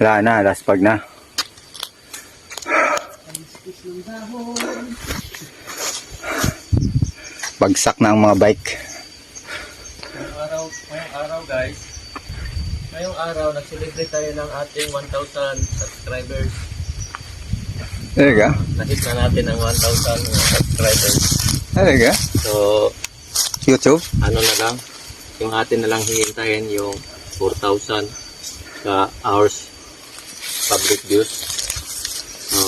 Wala na, laspag na. Bagsak na ang mga bike. Ngayong araw guys, ngayong araw nag-celebrate tayo ng ating 1,000 subscribers. Talaga? Nahit na natin ang 1,000 subscribers. Talaga? So, YouTube? ano na lang, yung atin na lang hihintayin yung 4,000 sa hours public views. So,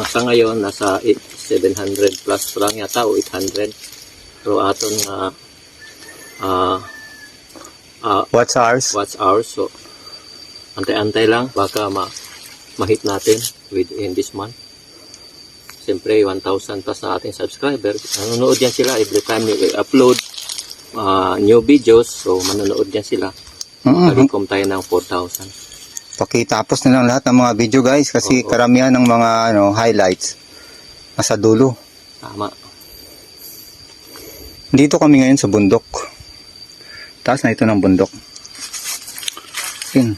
sa ngayon, nasa 700 plus lang yata o 800. So, aton nga What's ours? watch hours. So, antay-antay lang. Baka ma-hit natin within this month. Siyempre, 1,000 plus na ating subscribers. Nanonood yan sila every time we upload new videos. So, manonood yan sila. Kalikom tayo ng 4,000. Pakitapos na lang lahat ng mga video guys kasi karamihan ng mga highlights nasa dulo. Tama. Dito kami ngayon sa bundok. Taas na ito ng bundok. Yun.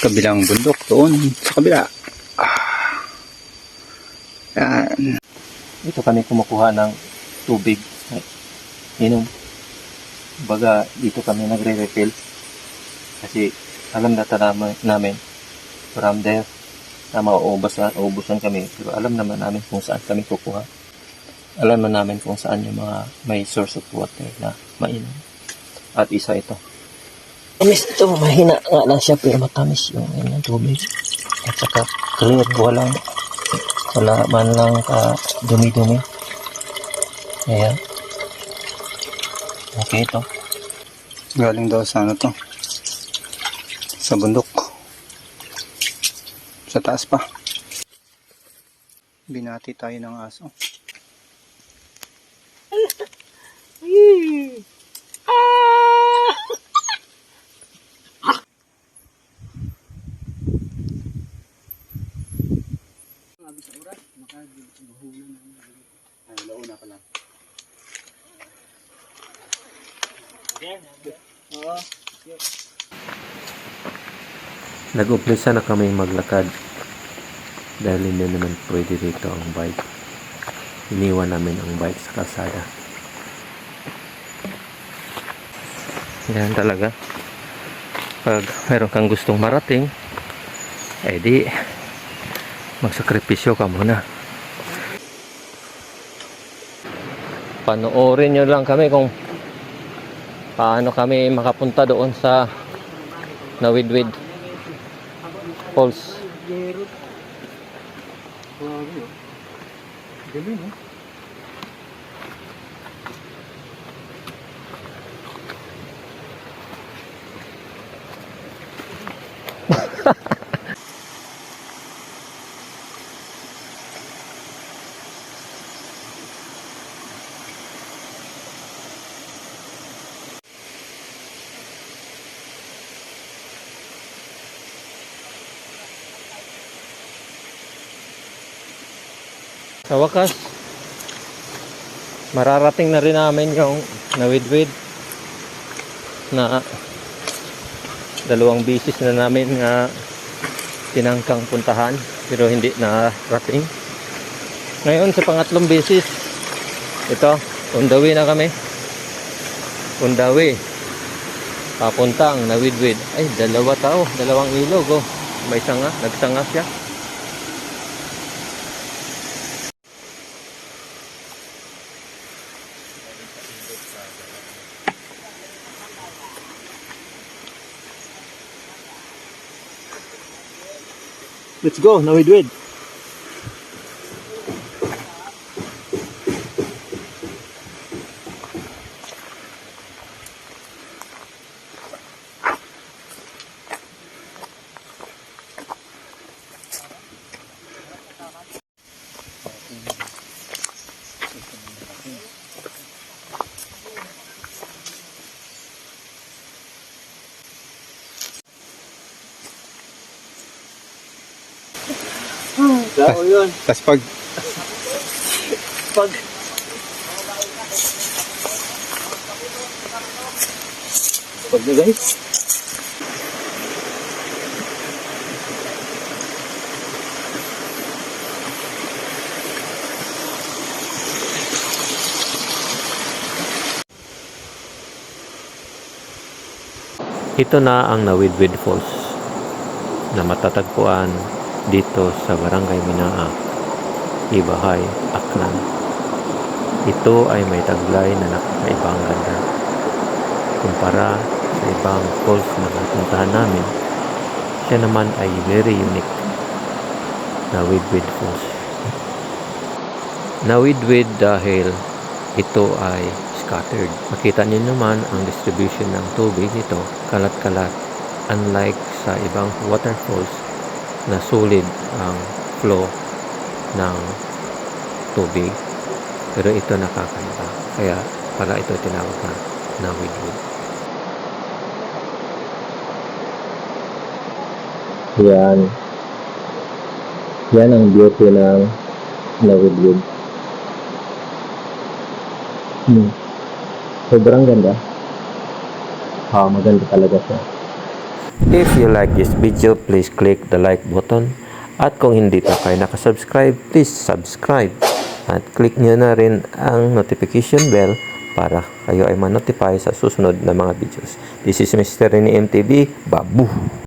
Kabilang bundok doon sa kabila. Yan. Dito kami kumukuha ng tubig. Inom. Baga, dito kami nagre-refill. Kasi alam na namin from there na mauubusan kami. Pero alam naman namin kung saan kami kukuha. Alam na namin kung saan yung mga may source of water na mainom. At isa ito. Matamis ito. Mahina nga lang siya pero matamis yung tubig. At saka clear. Wala man lang dumi-dumi. Ayan. Okay ito. Galing daw sa to. Sa bundok. Sa taas pa. Binati tayo ng aso. Nag-umpisa na kami maglakad dahil hindi naman pwede dito ang bike. Iniwan namin ang bike sa kalsada. Yan talaga. Pag mayroon kang gustong marating, di magsakripisyo ka muna. Panoorin nyo lang kami kung paano kami makapunta doon sa Nawidwid Falls. Sa wakas, mararating na rin namin yung Nawidwid na 2 bisis na namin nga tinangkang puntahan pero hindi narating. Ngayon sa pangatlong bisis, ito, on the way na kami. On the way. Papuntang Nawidwid. Ay, 2 tao, 2 ilog. Oh. May sanga, nagsanga siya. Let's go, Nawidwid. Dao yun. Tapos pag na guys. Ito na ang Nawidwid Falls na matatagpuan dito sa Barangay Minaa, Ibahay, Aklan. Ito ay may taglay na nakakaibang ganda. Kumpara sa ibang falls na napuntahan namin, siya naman ay very unique. Nawidwid Falls. Nawidwid dahil ito ay scattered. Makita niyo naman ang distribution ng tubig nito, kalat-kalat. Unlike sa ibang waterfalls na solid ang flow ng tubig. Pero ito nakakaiba. Kaya pala ito tinawag na Nawidwid. Yan. Yan ang beauty ng Nawidwid. Sobrang ganda. Maganda talaga siya. If you like this video, please click the like button. At kung hindi pa kayo nakasubscribe, please subscribe. At click nyo na rin ang notification bell para kayo ay ma-notify sa susunod na mga videos. This is Mr. Rene MTV. Babu!